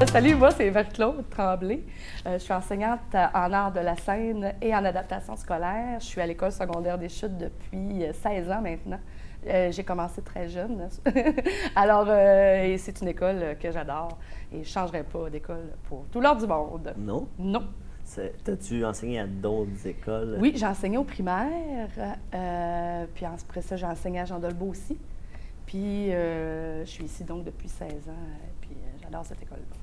Salut, moi c'est Marie-Claude Tremblay. Je suis enseignante en art de la scène et en adaptation scolaire. Je suis à l'École secondaire des Chutes depuis 16 ans maintenant. J'ai commencé très jeune. Alors, et c'est une école que j'adore et je ne changerai pas d'école pour tout l'or du monde. Non? Non. T'as-tu enseigné à d'autres écoles? Oui, j'ai enseigné au primaire, puis après ça, j'ai enseigné à Jean Dolbeau aussi. Puis, je suis ici donc depuis 16 ans, puis j'adore cette école-là.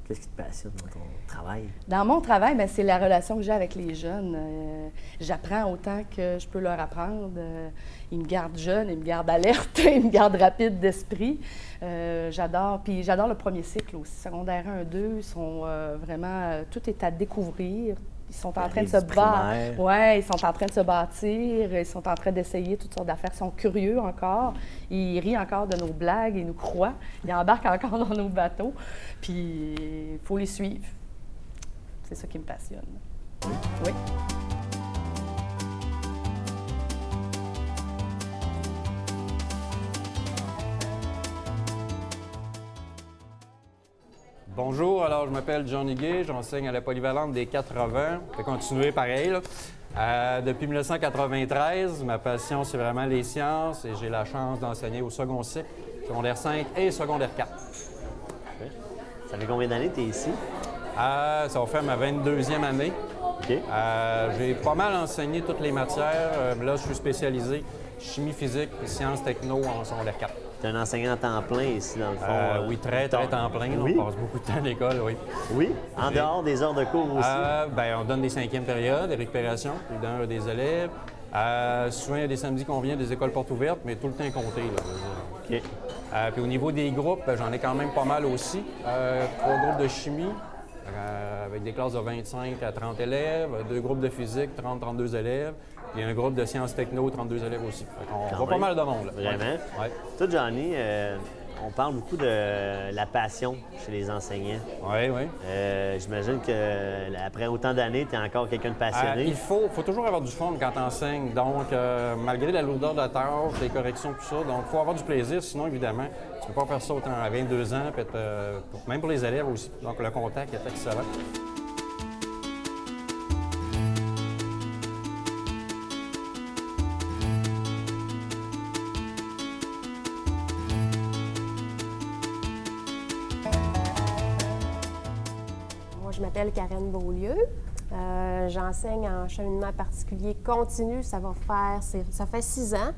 Qu'est-ce qui te passionne dans ton travail? Dans mon travail, bien, c'est la relation que j'ai avec les jeunes. J'apprends autant que je peux leur apprendre. Ils me gardent jeune, ils me gardent alerte, ils me gardent rapide d'esprit. J'adore. Puis j'adore le premier cycle aussi. Secondaire 1, 2, sont vraiment... tout est à découvrir. Ils sont en train de se bâtir. Ouais, ils sont en train de se bâtir, ils sont en train d'essayer toutes sortes d'affaires. Ils sont curieux encore. Ils rient encore de nos blagues, ils nous croient. Ils embarquent encore dans nos bateaux. Puis il faut les suivre. C'est ça qui me passionne. Oui. Bonjour, alors je m'appelle Johnny Gay, j'enseigne à la Polyvalente des 80. Je vais continuer pareil, là. Depuis 1993, ma passion, c'est vraiment les sciences et j'ai la chance d'enseigner au second cycle, secondaire 5 et secondaire 4. Okay. Ça fait combien d'années que tu es ici? Ça va faire ma 22e année. Okay. J'ai pas mal enseigné toutes les matières. Là, je suis spécialisé chimie physique et sciences techno en secondaire 4. Tu es un enseignant à temps plein ici, dans le fond? Oui, très temps plein. Oui? On passe beaucoup de temps à l'école, oui. Oui? En dehors des heures de cours aussi? On donne des 5e périodes, des récupérations, évidemment, des élèves. Souvent, il y a des samedis qu'on vient des écoles portes ouvertes, mais tout le temps compté. Là. OK. Puis au niveau des groupes, j'en ai quand même pas mal aussi. 3 groupes de chimie, avec des classes de 25 à 30 élèves, 2 groupes de physique, 30-32 élèves, puis un groupe de sciences techno, 32 élèves aussi. On voit pas mal de monde. Là. Vraiment? Ouais. Toi, Johnny, on parle beaucoup de la passion chez les enseignants. Oui, oui. J'imagine qu'après autant d'années, tu es encore quelqu'un de passionné. Il faut toujours avoir du fun quand tu enseignes. Donc, malgré la lourdeur de la tâche, les corrections, tout ça, donc il faut avoir du plaisir. Sinon, évidemment, tu ne peux pas faire ça autant à 22 ans, même pour les élèves aussi. Donc, le contact est excellent. Je m'appelle Karen Beaulieu. J'enseigne en cheminement particulier continu. Ça fait 6 ans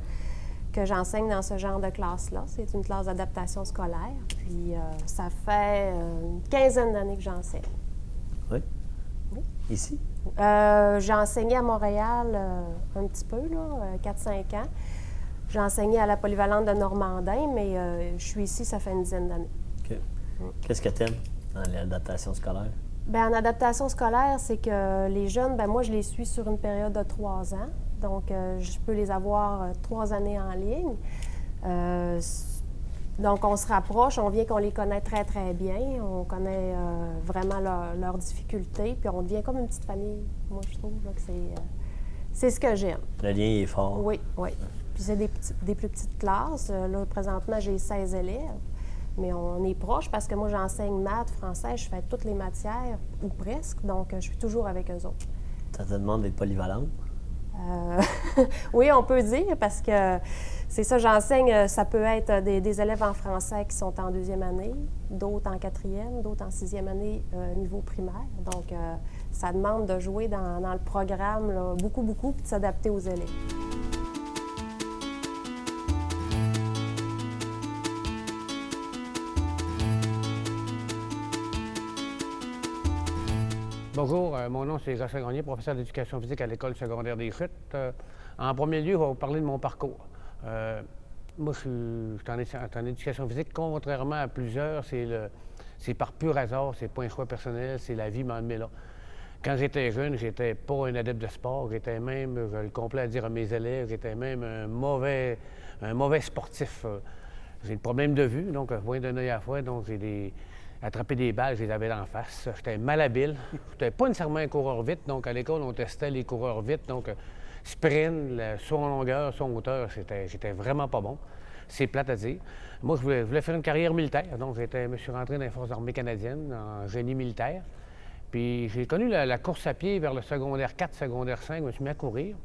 que j'enseigne dans ce genre de classe-là. C'est une classe d'adaptation scolaire. Puis ça fait une quinzaine d'années que j'enseigne. Oui? Oui. Ici? J'ai enseigné à Montréal un petit peu, là, 4-5 ans. J'ai enseigné à la Polyvalente de Normandin, mais je suis ici, ça fait une dizaine d'années. OK. Qu'est-ce que tu aimes dans l'adaptation scolaire? Bien, en adaptation scolaire, c'est que les jeunes, bien, moi, je les suis sur une période de 3 ans. Donc, je peux les avoir 3 années en ligne. Donc, on se rapproche, on vient qu'on les connaît très, très bien. On connaît vraiment leurs difficultés, puis on devient comme une petite famille. Moi, je trouve là, que c'est ce que j'aime. Le lien est fort. Oui, oui. Puis c'est des plus petites classes. Là, présentement, j'ai 16 élèves. Mais on est proche parce que moi, j'enseigne maths, français, je fais toutes les matières, ou presque, donc je suis toujours avec eux autres. Ça te demande d'être polyvalente? Oui, on peut dire, parce que c'est ça, j'enseigne, ça peut être des élèves en français qui sont en 2e année, d'autres en 4e, d'autres en 6e année niveau primaire. Donc, ça demande de jouer dans le programme là, beaucoup, puis de s'adapter aux élèves. Bonjour, mon nom c'est Jocelyn Gagné, professeur d'éducation physique à l'École secondaire des Chutes. En premier lieu, je vais vous parler de mon parcours. Moi, je suis en éducation physique. Contrairement à plusieurs, c'est par pur hasard, c'est pas un choix personnel, c'est la vie m'a emmené là. Quand j'étais jeune, j'étais pas un adepte de sport. J'étais même, je le complais à dire à mes élèves, j'étais même un mauvais sportif. J'ai le problème de vue, donc je vois d'un œil à la fois, donc attraper des balles, je les avais d'en face. J'étais malhabile. Je n'étais pas nécessairement un coureur vite, donc à l'école, on testait les coureurs vite. Donc, sprint, saut en longueur, saut en hauteur, j'étais vraiment pas bon. C'est plate à dire. Moi, je voulais faire une carrière militaire. Donc, je me suis rentré dans les Forces armées canadiennes, en génie militaire. Puis, j'ai connu la course à pied vers le secondaire 4, secondaire 5. Je me suis mis à courir.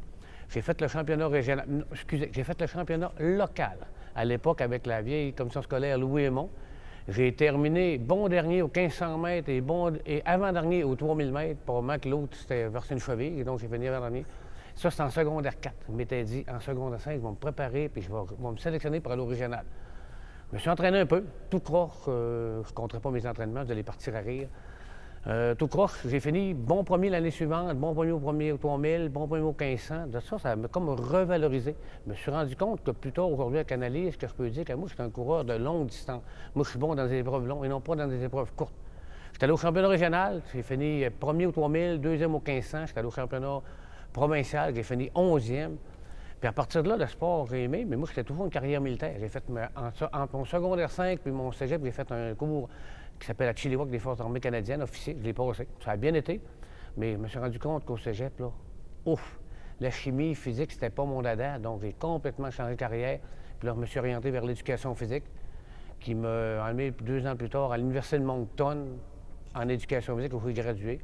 J'ai fait le championnat régional. J'ai fait le championnat local. À l'époque, avec la vieille commission scolaire Louis Aymon. J'ai terminé bon dernier au 1500 mètres et avant-dernier au 3000 mètres. Probablement que l'autre, c'était versé une cheville. Et donc, j'ai fini avant-dernier. Ça, c'est en secondaire 4. Je m'étais dit, en secondaire 5, ils vont me préparer puis je vais me sélectionner pour aller au régional. Je me suis entraîné un peu, tout croche. Je ne compterai pas mes entraînements, vous allez partir à rire. Tout croche, j'ai fini bon premier l'année suivante, bon premier au 3000, bon premier au 1500. De ça, ça m'a comme revalorisé. Je me suis rendu compte que plus tard, aujourd'hui, avec analyse, que je peux dire que moi, je suis un coureur de longue distance. Moi, je suis bon dans des épreuves longues et non pas dans des épreuves courtes. J'étais allé au championnat régional, j'ai fini premier au 3000, deuxième au 1500. J'étais allé au championnat provincial, j'ai fini 11e. Puis à partir de là, le sport, j'ai aimé, mais moi, j'étais toujours une carrière militaire. J'ai fait, entre mon secondaire 5 puis mon cégep, j'ai fait un cours qui s'appelle la Chilliwack des Forces armées canadiennes, officier. Je l'ai passé. Ça a bien été, mais je me suis rendu compte qu'au cégep, là, ouf, la chimie physique, c'était pas mon dada, donc j'ai complètement changé de carrière. Puis là, je me suis orienté vers l'éducation physique, qui m'a emmené 2 ans plus tard à l'Université de Moncton en éducation physique, où j'ai gradué.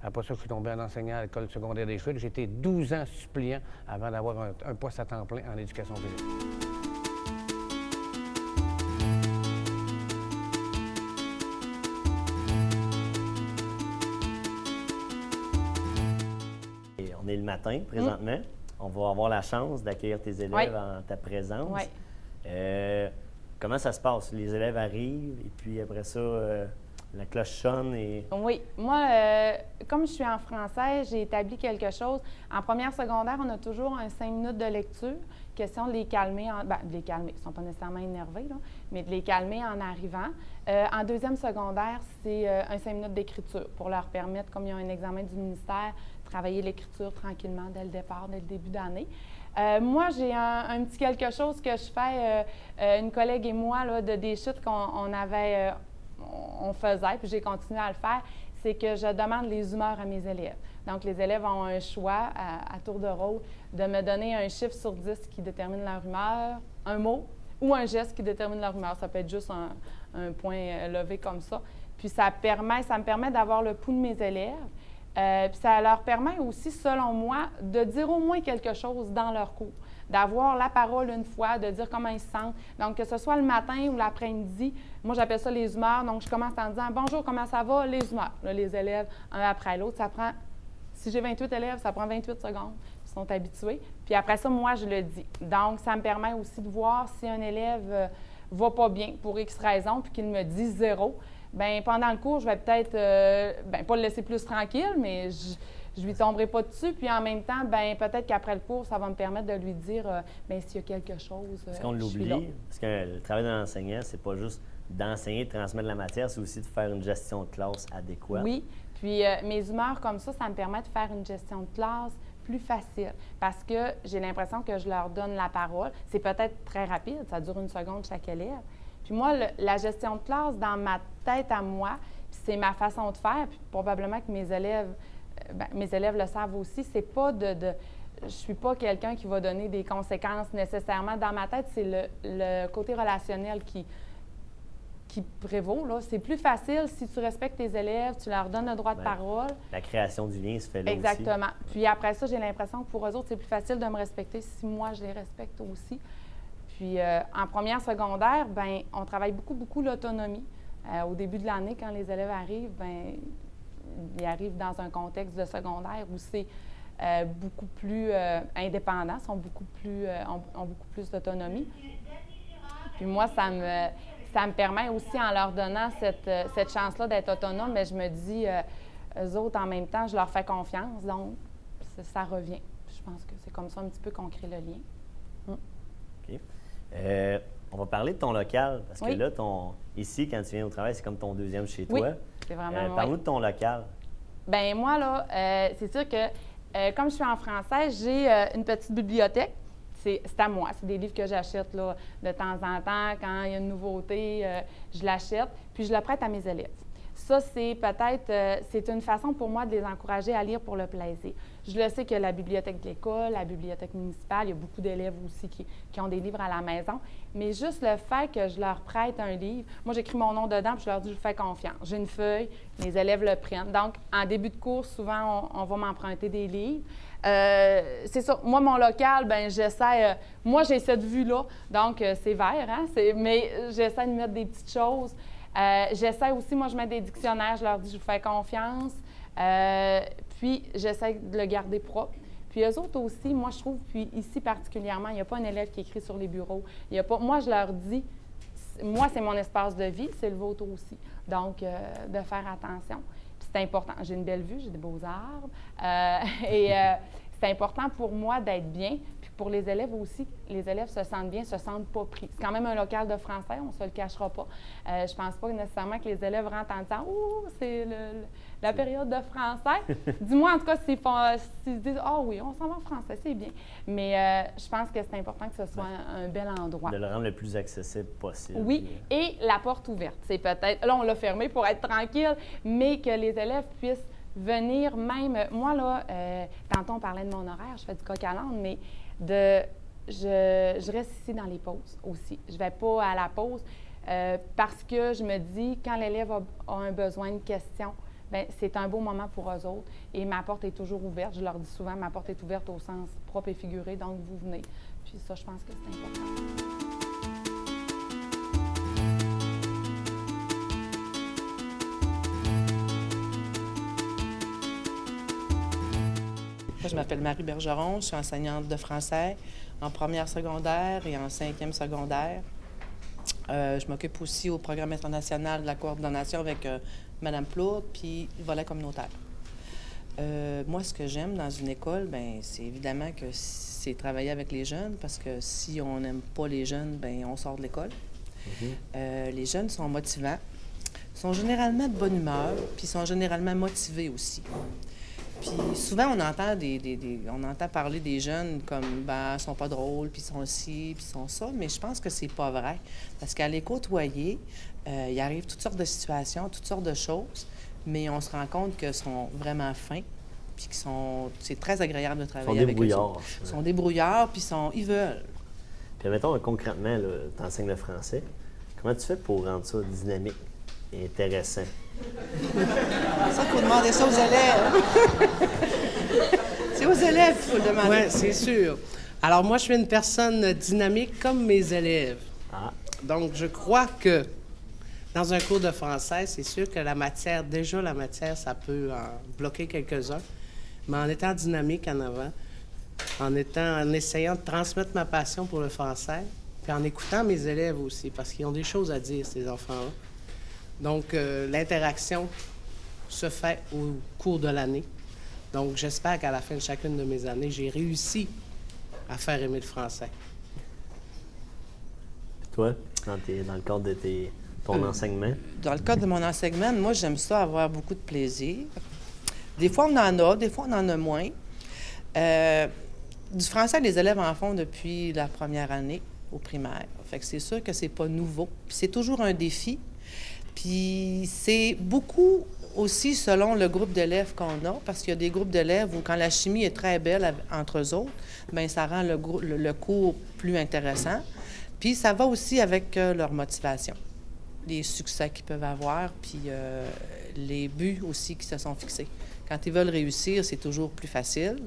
Après ça, je suis tombé en enseignant à l'école secondaire des Chutes. J'ai été 12 ans suppléant avant d'avoir un poste à temps plein en éducation physique. Et on est le matin, présentement. On va avoir la chance d'accueillir tes élèves en ta présence. Oui. Comment ça se passe? Les élèves arrivent et puis après ça, la cloche sonne et... Oui. Moi, comme je suis en français, j'ai établi quelque chose. En première secondaire, on a toujours un 5 minutes de lecture. Question de les calmer. De les calmer. Ils ne sont pas nécessairement énervés, là, mais de les calmer en arrivant. En deuxième secondaire, c'est un 5 minutes d'écriture pour leur permettre, comme il y a un examen du ministère, de travailler l'écriture tranquillement dès le départ, dès le début d'année. Moi, j'ai un petit quelque chose que je fais, une collègue et moi, là, des chutes on faisait, puis j'ai continué à le faire, c'est que je demande les humeurs à mes élèves. Donc, les élèves ont un choix à tour de rôle de me donner un chiffre sur 10 qui détermine leur humeur, un mot ou un geste qui détermine leur humeur. Ça peut être juste un point levé comme ça. Puis ça me permet d'avoir le pouls de mes élèves. Puis ça leur permet aussi, selon moi, de dire au moins quelque chose dans leur cours, d'avoir la parole une fois, de dire comment ils se sentent. Donc, que ce soit le matin ou l'après-midi, moi, j'appelle ça les humeurs. Donc, je commence en disant « Bonjour, comment ça va? » Les humeurs. Là, les élèves, un après l'autre, ça prend... Si j'ai 28 élèves, ça prend 28 secondes. Ils sont habitués. Puis après ça, moi, je le dis. Donc, ça me permet aussi de voir si un élève va pas bien pour X raison, puis qu'il me dit 0. Bien, pendant le cours, je vais peut-être, pas le laisser plus tranquille, mais je lui tomberai pas dessus. Puis en même temps, bien, peut-être qu'après le cours, ça va me permettre de lui dire, bien, s'il y a quelque chose, Est-ce qu'on l'oublie? Parce que le travail d'un enseignant, c'est pas juste d'enseigner, de transmettre la matière, c'est aussi de faire une gestion de classe adéquate. Oui. Puis mes humeurs comme ça me permet de faire une gestion de classe plus facile parce que j'ai l'impression que je leur donne la parole. C'est peut-être très rapide, ça dure 1 seconde chaque élève. Puis moi, la gestion de classe, dans ma tête à moi, puis c'est ma façon de faire, puis probablement que mes élèves le savent aussi, c'est pas je suis pas quelqu'un qui va donner des conséquences nécessairement. Dans ma tête, c'est le côté relationnel qui prévaut. Là. C'est plus facile si tu respectes tes élèves, tu leur donnes le droit de parole. La création du lien se fait là aussi. Exactement. Puis après ça, j'ai l'impression que pour eux autres, c'est plus facile de me respecter si moi, je les respecte aussi. Puis en première secondaire, bien, on travaille beaucoup l'autonomie. Au début de l'année, quand les élèves arrivent, bien, ils arrivent dans un contexte de secondaire où c'est beaucoup plus indépendant, ont beaucoup plus d'autonomie. Puis moi, ça me permet aussi, en leur donnant cette chance-là d'être autonome, mais je me dis, eux autres, en même temps, je leur fais confiance, donc ça revient. Je pense que c'est comme ça un petit peu qu'on crée le lien. OK. On va parler de ton local, parce que là, ici, quand tu viens au travail, c'est comme ton deuxième chez toi. Oui, c'est vraiment Parle-nous de ton local. Bien, moi, là, c'est sûr que, comme je suis en français, j'ai une petite bibliothèque. C'est à moi. C'est des livres que j'achète là, de temps en temps. Quand il y a une nouveauté, je l'achète, puis je le prête à mes élèves. Ça, c'est peut-être, c'est une façon pour moi de les encourager à lire pour le plaisir. Je le sais que la bibliothèque de l'école, la bibliothèque municipale, il y a beaucoup d'élèves aussi qui ont des livres à la maison, mais juste le fait que je leur prête un livre, moi j'écris mon nom dedans, puis je leur dis, je vous fais confiance. J'ai une feuille, les élèves le prennent. Donc, en début de cours, souvent, on va m'emprunter des livres. C'est ça. Moi, mon local, ben j'essaie... moi, j'ai cette vue-là, donc c'est vert, hein? Mais j'essaie de mettre des petites choses. J'essaie aussi, moi, je mets des dictionnaires, je leur dis, je vous fais confiance. Puis, j'essaie de le garder propre. Puis, eux autres aussi, moi, je trouve, puis ici particulièrement, il n'y a pas un élève qui écrit sur les bureaux. Il y a pas... Moi, je leur dis, moi, c'est mon espace de vie, c'est le vôtre aussi. Donc, de faire attention. Puis, c'est important. J'ai une belle vue, j'ai des beaux arbres. C'est important pour moi d'être bien. Puis pour les élèves aussi, les élèves se sentent bien, se sentent pas pris. C'est quand même un local de français, on ne se le cachera pas. Je pense pas nécessairement que les élèves rentrent en disant « Ouh, c'est la période de français ». Dis-moi en tout cas s'ils se disent « Ah oui, on s'en va en français, c'est bien ». Mais je pense que c'est important que ce soit un bel endroit. De le rendre le plus accessible possible. Oui, et la porte ouverte. C'est peut-être, là on l'a fermé pour être tranquille, mais que les élèves puissent venir même... Moi, là, tantôt, on parlait de mon horaire, je fais du coq à l'âne, mais je reste ici dans les pauses aussi. Je ne vais pas à la pause parce que je me dis, quand l'élève a un besoin, une question, bien, c'est un beau moment pour eux autres. Et ma porte est toujours ouverte. Je leur dis souvent, ma porte est ouverte au sens propre et figuré, donc vous venez. Puis ça, je pense que c'est important. Moi, je m'appelle Marie Bergeron, je suis enseignante de français en première secondaire et en cinquième secondaire. Je m'occupe aussi au programme international de la coordination avec Mme Plourde, puis le volet communautaire. Moi, ce que j'aime dans une école, bien, c'est évidemment que c'est travailler avec les jeunes, parce que si on n'aime pas les jeunes, bien, on sort de l'école. Les jeunes sont motivants, sont généralement de bonne humeur, puis sont généralement motivés aussi. Puis souvent, on entend parler des jeunes comme, ben, ils sont pas drôles, puis ils sont ci, puis ils sont ça, mais je pense que c'est pas vrai. Parce qu'à les côtoyer, il arrive toutes sortes de situations, toutes sortes de choses, mais on se rend compte qu'ils sont vraiment fins, puis c'est très agréable de travailler avec eux. Ils sont débrouillards, puis ils veulent. Puis mettons, concrètement, tu enseignes le français. Comment tu fais pour rendre ça dynamique et intéressant? Ça, il faut demander ça aux élèves. C'est aux élèves qu'il faut le demander. Oui, c'est sûr. Alors, moi, je suis une personne dynamique comme mes élèves. Ah. Donc, je crois que dans un cours de français, c'est sûr que la matière, ça peut en bloquer quelques-uns. Mais en étant dynamique en avant, en essayant de transmettre ma passion pour le français, puis en écoutant mes élèves aussi, parce qu'ils ont des choses à dire, ces enfants-là. Donc, l'interaction se fait au cours de l'année. Donc, j'espère qu'à la fin de chacune de mes années, j'ai réussi à faire aimer le français. Puis toi, dans le cadre de ton enseignement? Dans le cadre de mon enseignement, moi, j'aime ça avoir beaucoup de plaisir. Des fois, on en a, des fois, on en a moins. Du français, les élèves en font depuis la première année au primaire. Fait que c'est sûr que c'est pas nouveau. Puis c'est toujours un défi. Puis c'est beaucoup aussi selon le groupe d'élèves qu'on a, parce qu'il y a des groupes d'élèves où quand la chimie est très belle entre eux autres, bien, ça rend le cours plus intéressant. Puis ça va aussi avec leur motivation, les succès qu'ils peuvent avoir, puis les buts aussi qui se sont fixés. Quand ils veulent réussir, c'est toujours plus facile.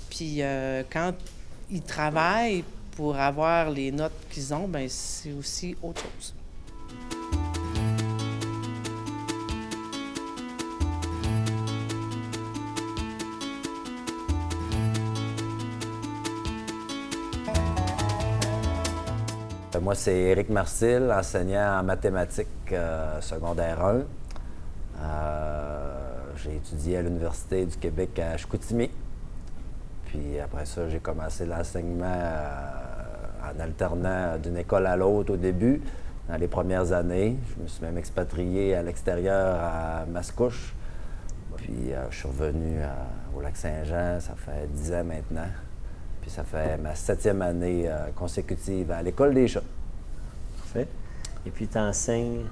Puis quand ils travaillent pour avoir les notes qu'ils ont, bien, c'est aussi autre chose. Moi, c'est Éric Marcil, enseignant en mathématiques secondaire 1. J'ai étudié à l'Université du Québec à Chicoutimi. Puis après ça, j'ai commencé l'enseignement en alternant d'une école à l'autre au début, dans les premières années. Je me suis même expatrié à l'extérieur à Mascouche. Puis je suis revenu au Lac-Saint-Jean, ça fait 10 ans maintenant. Puis ça fait ma 7e année consécutive à l'École des chats. Parfait. Et puis tu enseignes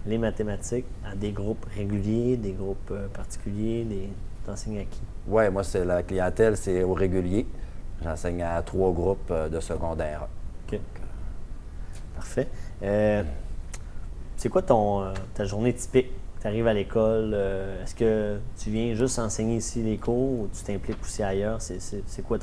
les mathématiques à des groupes réguliers, des groupes particuliers, t'enseignes à qui? Oui, moi, c'est la clientèle, c'est au régulier. J'enseigne à 3 groupes de secondaire. OK. Parfait. C'est quoi ta journée typique? Tu arrives à l'école, est-ce que tu viens juste enseigner ici les cours ou tu t'impliques aussi ailleurs? C'est quoi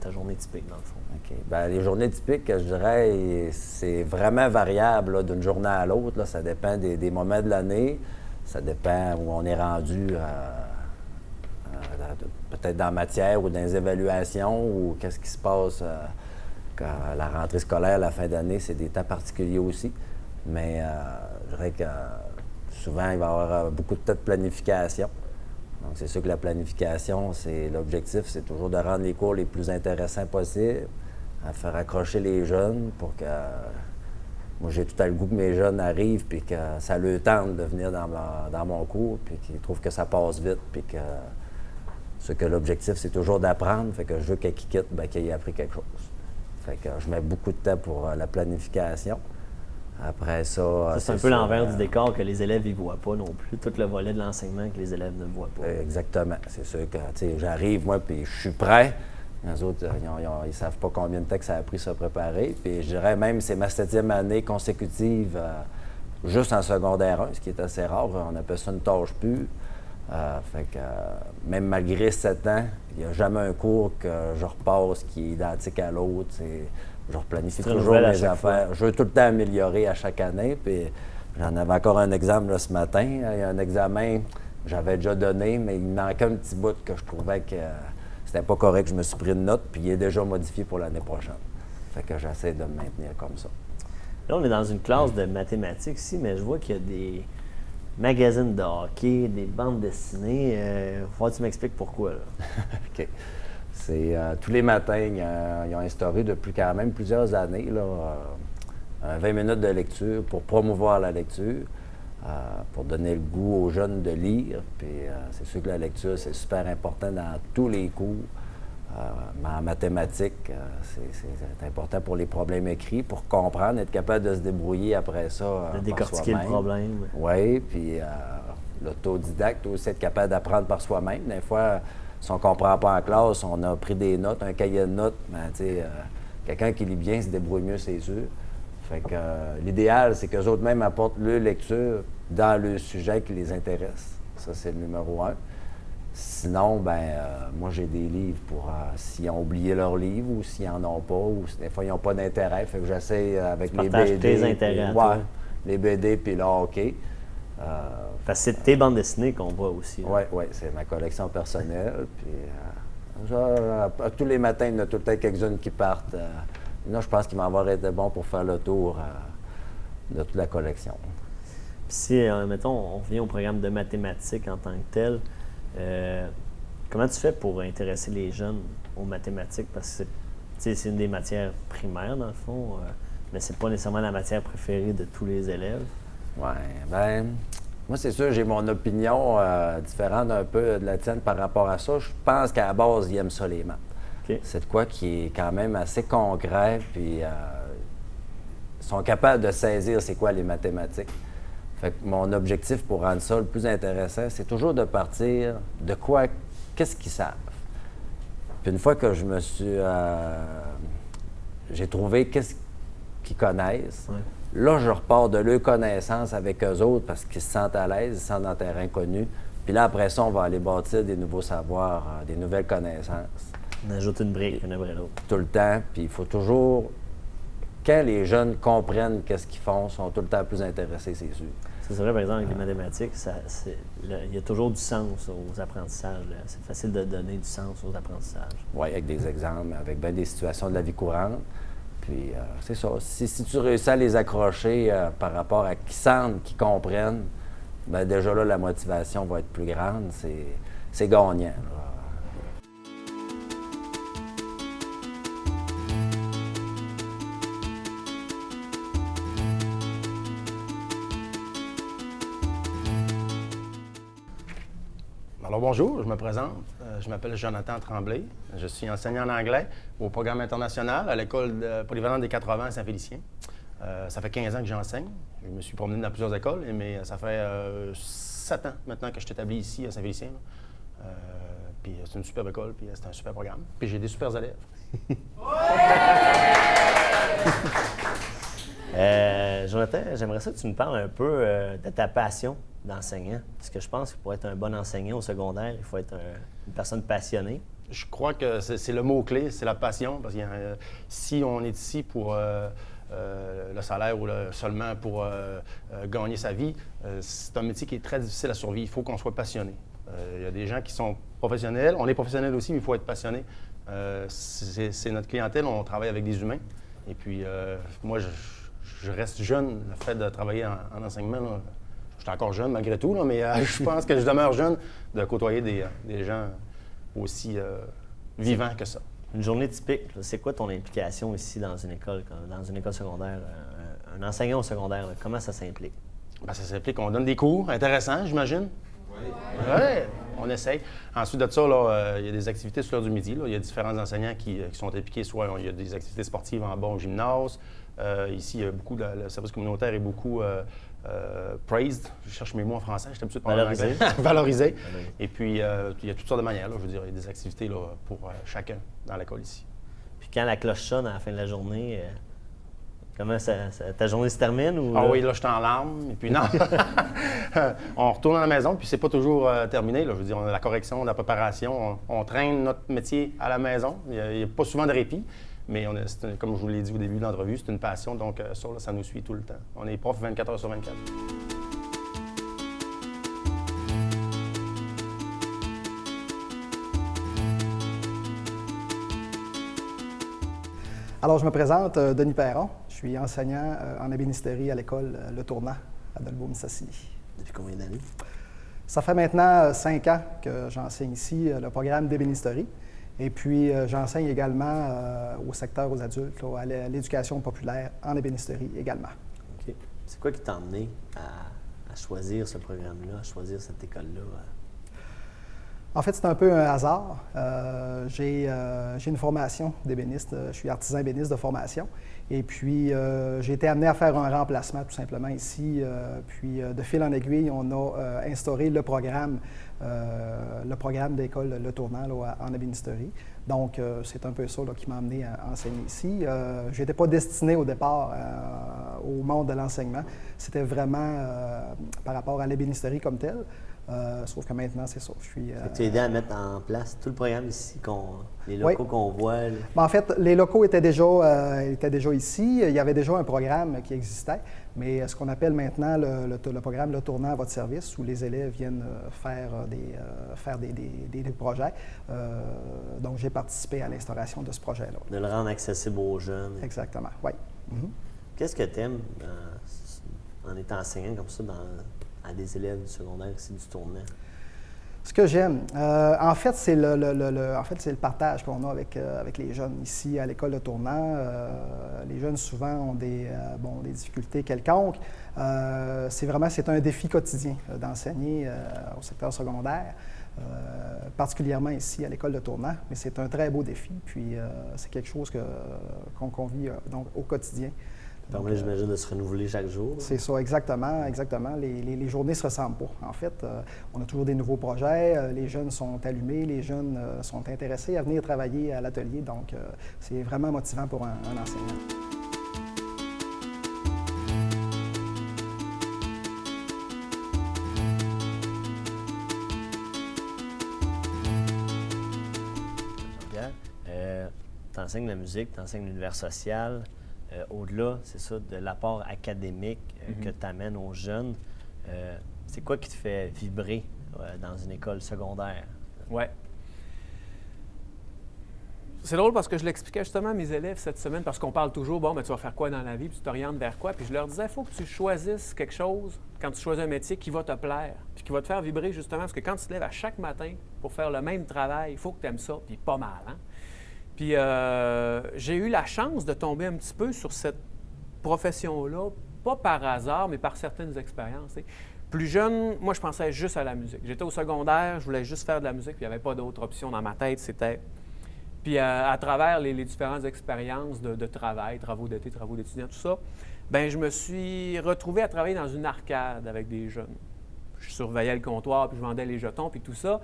ta journée typique, dans le fond? OK. Bien, les journées typiques, je dirais, c'est vraiment variable là, d'une journée à l'autre. Ça dépend des moments de l'année. Ça dépend où on est rendu, peut-être dans la matière ou dans les évaluations ou qu'est-ce qui se passe quand la rentrée scolaire, la fin d'année, c'est des temps particuliers aussi. Mais je dirais que souvent, il va y avoir beaucoup de temps de planification. Donc, c'est sûr que la planification, l'objectif, c'est toujours de rendre les cours les plus intéressants possibles, à faire accrocher les jeunes pour que... Moi, j'ai tout à le goût que mes jeunes arrivent puis que ça leur tente de venir dans mon cours puis qu'ils trouvent que ça passe vite puis que l'objectif, c'est toujours d'apprendre. Fait que je veux qu'ils quittent, qu'ils aient appris quelque chose. Fait que je mets beaucoup de temps pour la planification. Après ça... c'est un peu l'envers du décor que les élèves ne voient pas non plus, tout le volet de l'enseignement que les élèves ne voient pas. Exactement. C'est sûr que j'arrive, moi, puis je suis prêt. Les autres, ils ne savent pas combien de temps que ça a pris se préparer. Puis je dirais même, c'est ma 7e année consécutive juste en secondaire 1, ce qui est assez rare. On appelle ça une tâche pure. Fait que même malgré 7 ans, il n'y a jamais un cours que je repasse qui est identique à l'autre. Je replanifie toujours mes affaires. Je veux tout le temps améliorer à chaque année. Puis j'en avais encore un exemple là, ce matin. Il y a un examen que j'avais déjà donné, mais il manquait un petit bout que je trouvais que c'était pas correct. Je me suis pris une note, puis il est déjà modifié pour l'année prochaine. Fait que j'essaie de me maintenir comme ça. Là, on est dans une classe de mathématiques ici, mais je vois qu'il y a des magazines de hockey, des bandes dessinées. Il faut que tu m'expliques pourquoi. Là. OK. C'est tous les matins, ils ont instauré depuis quand même plusieurs années là, 20 minutes de lecture pour promouvoir la lecture, pour donner le goût aux jeunes de lire. Puis c'est sûr que la lecture, c'est super important dans tous les cours. Mais en mathématiques, c'est important pour les problèmes écrits, pour comprendre, être capable de se débrouiller après ça. De décortiquer le problème. Oui, puis l'autodidacte aussi, être capable d'apprendre par soi-même. Des fois, si on ne comprend pas en classe, on a pris des notes, un cahier de notes, mais quelqu'un qui lit bien se débrouille mieux, c'est sûr. Fait que l'idéal, c'est qu'eux autres même apportent leur lecture dans le sujet qui les intéresse. Ça, c'est le numéro 1. Sinon, moi, j'ai des livres pour s'ils ont oublié leur livre ou s'ils n'en ont pas, ou des fois, ils n'ont pas d'intérêt. Fait que j'essaie avec les BD. Tes intérêts, les BD puis le hockey. C'est tes bandes dessinées qu'on voit aussi. Oui, c'est ma collection personnelle. Puis, tous les matins, il y en a tout le temps quelques-unes qui partent. Là, je pense qu'il va avoir été bon pour faire le tour de toute la collection. Puis si, mettons, on revient au programme de mathématiques en tant que tel, comment tu fais pour intéresser les jeunes aux mathématiques? Parce que c'est une des matières primaires, dans le fond, mais c'est pas nécessairement la matière préférée de tous les élèves. Oui, moi, c'est sûr, j'ai mon opinion différente un peu de la tienne par rapport à ça. Je pense qu'à la base, ils aiment ça, les maths. Okay. C'est de quoi qui est quand même assez concret, puis ils sont capables de saisir c'est quoi les mathématiques. Fait que mon objectif pour rendre ça le plus intéressant, c'est toujours de partir de quoi, qu'est-ce qu'ils savent. Puis une fois que je me suis... j'ai trouvé qu'est-ce qu'ils connaissent, là, je repars de leur connaissance avec eux autres parce qu'ils se sentent à l'aise, ils se sentent dans un terrain connu. Puis là, après ça, on va aller bâtir des nouveaux savoirs, des nouvelles connaissances. On ajoute une brique, une après l'autre. Tout le temps. Puis il faut toujours... Quand les jeunes comprennent qu'est-ce qu'ils font, ils sont tout le temps plus intéressés, c'est sûr. C'est vrai, par exemple, avec les mathématiques, il y a toujours du sens aux apprentissages. Là. C'est facile de donner du sens aux apprentissages. Oui, avec des exemples, avec bien des situations de la vie courante. Puis c'est ça. Si tu réussis à les accrocher par rapport à qui sentent, qui comprennent, bien déjà là, la motivation va être plus grande. C'est gagnant. Là. Alors bonjour, je me présente. Je m'appelle Jonathan Tremblay. Je suis enseignant en anglais au programme international à l'école polyvalente des 80 à Saint-Félicien. Ça fait 15 ans que j'enseigne. Je me suis promené dans plusieurs écoles, mais ça fait 7 ans maintenant que je suis établi ici à Saint-Félicien. Puis c'est une superbe école, puis c'est un super programme. Puis j'ai des super élèves. Jonathan, j'aimerais ça que tu me parles un peu de ta passion d'enseignant. Parce que je pense que pour être un bon enseignant au secondaire, il faut être une personne passionnée. Je crois que c'est le mot-clé, c'est la passion. Parce que si on est ici pour le salaire ou seulement pour gagner sa vie, c'est un métier qui est très difficile à survivre. Il faut qu'on soit passionné. Il y a des gens qui sont professionnels. On est professionnel aussi, mais il faut être passionné. C'est notre clientèle. On travaille avec des humains. Et puis, moi, je reste jeune. Le fait de travailler en enseignement, là, je suis encore jeune malgré tout, là, mais je pense que je demeure jeune de côtoyer des gens aussi vivants que ça. Une journée typique, c'est quoi ton implication ici dans une école secondaire? Un enseignant au secondaire, là, comment ça s'implique? Bien, ça s'implique qu'on donne des cours intéressants, j'imagine. Oui, on essaye. Ensuite de ça, il y a des activités sur l'heure du midi. Là. Il y a différents enseignants qui sont impliqués. Soit il y a des activités sportives en bas au gymnase. Ici, il y a beaucoup le service communautaire est beaucoup praised. Je cherche mes mots en français. J'étais habitué de parler en anglais. Valorisé. Et puis, il y a toutes sortes de manières. Là. Je veux dire, il y a des activités là, pour chacun dans l'école ici. Puis quand la cloche sonne à la fin de la journée, comment ta journée se termine? Ou, oui, là, je suis en larmes. Et puis, non. On retourne à la maison, puis c'est pas toujours terminé. Là. Je veux dire, on a la correction, la préparation. On traîne notre métier à la maison. Il n'y a pas souvent de répit. Mais comme je vous l'ai dit au début de l'entrevue, c'est une passion. Donc, ça nous suit tout le temps. On est prof 24 heures sur 24. Alors, je me présente, Denis Perron. Je suis enseignant en ébénisterie à l'école Le Tournant à Dolbeau-Mistassini. Depuis combien d'années? Ça fait maintenant 5 ans que j'enseigne ici le programme d'ébénisterie. Et puis, j'enseigne également au secteur aux adultes, là, à l'éducation populaire en ébénisterie également. OK. C'est quoi qui t'a emmené à choisir ce programme-là, à choisir cette école-là? En fait, c'est un peu un hasard. J'ai une formation d'ébéniste. Je suis artisan ébéniste de formation. Et puis, j'ai été amené à faire un remplacement, tout simplement, ici. Puis, de fil en aiguille, on a instauré le programme d'école Le Tournant là, en ébénisterie. Donc, c'est un peu ça là, qui m'a amené à enseigner ici. Je n'étais pas destiné au départ au monde de l'enseignement. C'était vraiment par rapport à l'ébénisterie comme telle. Sauf que maintenant, c'est ça. Tu as aidé à mettre en place tout le programme ici, les locaux qu'on voit? En fait, les locaux étaient déjà ici. Il y avait déjà un programme qui existait, mais ce qu'on appelle maintenant le programme Le Tournant à votre service, où les élèves viennent faire des projets. Donc, j'ai participé à l'instauration de ce projet-là. De le rendre accessible aux jeunes. Exactement, oui. Mm-hmm. Qu'est-ce que tu aimes en étant enseignant comme ça à des élèves du secondaire ici du Tournant? Ce que j'aime, en fait, c'est le partage qu'on a avec les jeunes ici à l'école de Tournant. Les jeunes, souvent, ont des difficultés quelconques. C'est un défi quotidien d'enseigner au secteur secondaire, particulièrement ici à l'école de Tournant. Mais c'est un très beau défi, puis c'est quelque chose qu'on vit donc, au quotidien. Ça permet, j'imagine, de se renouveler chaque jour. C'est ça, exactement. Les journées ne se ressemblent pas. En fait, on a toujours des nouveaux projets, les jeunes sont allumés, les jeunes sont intéressés à venir travailler à l'atelier, donc c'est vraiment motivant pour un enseignant. Jean-Pierre, tu enseignes la musique, tu enseignes l'univers social. Au-delà, c'est ça, de l'apport académique que tu amènes aux jeunes, c'est quoi qui te fait vibrer dans une école secondaire? Oui. C'est drôle parce que je l'expliquais justement à mes élèves cette semaine, parce qu'on parle toujours, bon, ben, tu vas faire quoi dans la vie, puis tu t'orientes vers quoi, puis je leur disais, il faut que tu choisisses quelque chose, quand tu choisis un métier, qui va te plaire, puis qui va te faire vibrer justement, parce que quand tu te lèves à chaque matin pour faire le même travail, il faut que tu aimes ça, puis pas mal, hein? Puis j'ai eu la chance de tomber un petit peu sur cette profession-là, pas par hasard, mais par certaines expériences. T'sais. Plus jeune, moi, je pensais juste à la musique. J'étais au secondaire, je voulais juste faire de la musique, puis il n'y avait pas d'autre option dans ma tête. C'était... Puis à travers les différentes expériences de travail, travaux d'été, travaux d'étudiants, tout ça, ben je me suis retrouvé à travailler dans une arcade avec des jeunes. Je surveillais le comptoir, puis je vendais les jetons, puis tout ça.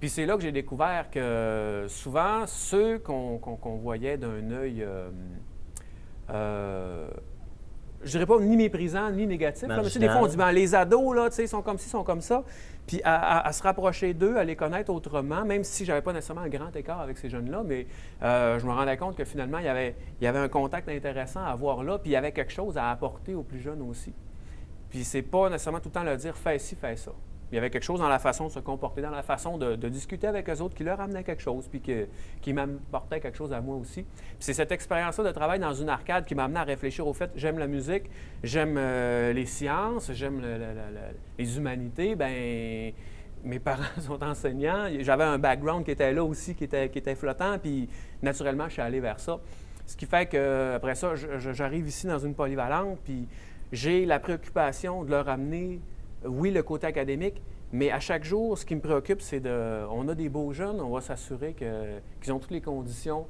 Puis c'est là que j'ai découvert que souvent, ceux qu'on voyait d'un œil, je dirais pas ni méprisant, ni négatif, là, mais tu sais, des fois, on dit, ben, les ados, là, tu sais, ils sont comme ci, ils sont comme ça. Puis à se rapprocher d'eux, à les connaître autrement, même si j'avais pas nécessairement un grand écart avec ces jeunes-là, mais je me rendais compte que finalement, il y avait un contact intéressant à avoir là, puis il y avait quelque chose à apporter aux plus jeunes aussi. Puis c'est pas nécessairement tout le temps leur dire « fais ci, fais ça ». Il y avait quelque chose dans la façon de se comporter, dans la façon de discuter avec eux autres qui leur amenait quelque chose, puis qui m'apportait quelque chose à moi aussi. Puis c'est cette expérience-là de travail dans une arcade qui m'a amené à réfléchir au fait, j'aime la musique, j'aime les sciences, j'aime les humanités. Bien, mes parents sont enseignants. J'avais un background qui était là aussi, qui était flottant, puis naturellement, je suis allé vers ça. Ce qui fait qu'après ça, j'arrive ici dans une polyvalente, puis j'ai la préoccupation de leur amener, oui, le côté académique, mais à chaque jour, ce qui me préoccupe, c'est on a des beaux jeunes, on va s'assurer qu'ils ont toutes les conditions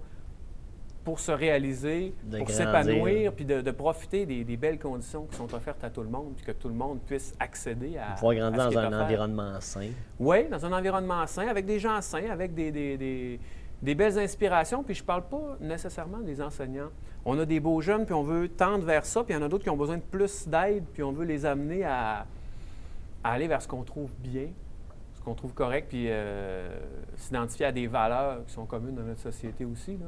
pour se réaliser, pour s'épanouir, puis de profiter des belles conditions qui sont offertes à tout le monde, puis que tout le monde puisse accéder à pouvoir grandir à ce dans un environnement sain. Oui, dans un environnement sain, avec des gens sains, avec des belles inspirations, puis je ne parle pas nécessairement des enseignants. On a des beaux jeunes, puis on veut tendre vers ça, puis il y en a d'autres qui ont besoin de plus d'aide, puis on veut les amener à aller vers ce qu'on trouve bien, ce qu'on trouve correct, puis s'identifier à des valeurs qui sont communes dans notre société aussi, là.